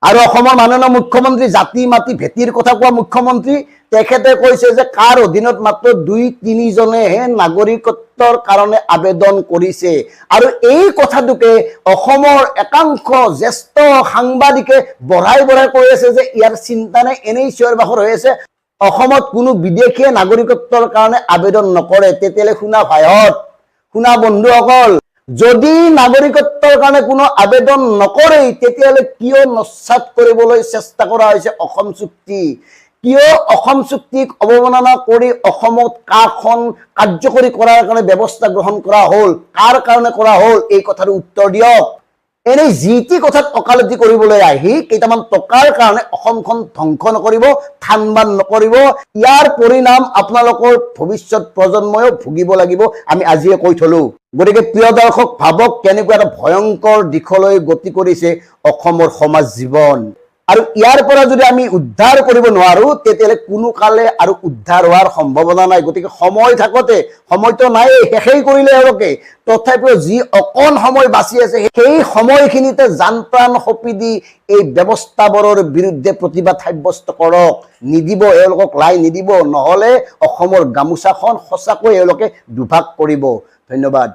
আৰু অসমৰ মাননীয় মুখ্যমন্ত্ৰী জাতি মাতি ভেটিৰ কথা কোৱা মুখ্যমন্ত্ৰী তেখেতে কৈছে যে কাৰ অধীনত মাত্ৰ 2-3 জনেহে নাগৰিকত্বৰ কাৰণে আবেদন কৰিছে আৰু এই কথাটোকে অসমৰ একাংশ জ্যেষ্ঠ সাংবাদিকে বঢ়াই কৈ আছে যে ইয়াৰ চিন্তা নাই, এনেই চিঞৰ বাখৰ হৈ আছে, অসমত কোনো বিদেশীয়ে নাগৰিকত্বৰ কাৰণে আবেদন নকৰে। তেতিয়ালে শুনা ভাইহত, শুনা বন্ধুসকল, যদি নাগৰিকত্বৰ কাৰণে কোনো আবেদন নকৰে তেতিয়ালে কিয় নস্যাৎ কৰিবলৈ চেষ্টা কৰা হৈছে অসম চুক্তি? কিয় অসম চুক্তিক অৱমাননা কৰি অসমত কাখন কাৰ্যকৰী কৰাৰ কাৰণে ব্যৱস্থা গ্ৰহণ কৰা হ'ল? কাৰ কাৰণে কৰা হ'ল? এই কথাটো উত্তৰ দিয়ক। এনেই জিটি কথাত অকালতি কৰিবলৈ আহি কেইটামান টকাৰ কাৰণে অসমখন ধ্বংস নকৰিব, থানবান নকৰিব। ইয়াৰ পৰিণাম আপোনালোকৰ ভৱিষ্যত প্ৰজন্ময়ো ভুগিব লাগিব, আমি আজিয়ে কৈ থলো। গতিকে প্ৰিয় দৰ্শক, ভাবক কেনেকুৱা এটা ভয়ংকৰ দিশলৈ গতি কৰিছে অসমৰ সমাজ জীৱন। আৰু ইয়াৰ পৰা যদি আমি উদ্ধাৰ কৰিব নোৱাৰো তেতিয়াহ'লে কোনো কালে আৰু উদ্ধাৰ হোৱাৰ সম্ভাৱনা নাই। গতিকে সময় থাকোতে, সময়তো নাই, শেষেই কৰিলে এওঁলোকে, তথাপিও যি অকণ সময় বাচি আছে সেই সময়খিনিতে জান প্ৰাণ সঁপি দি এই ব্যৱস্থাবোৰৰ বিৰুদ্ধে প্ৰতিবাদ সাব্যস্ত কৰক। নিদিব এওঁলোকক লাই নিদিব, নহ'লে অসমৰ গামোচাখন সঁচাকৈ এওঁলোকে দুভাগ কৰিব। ধন্যবাদ।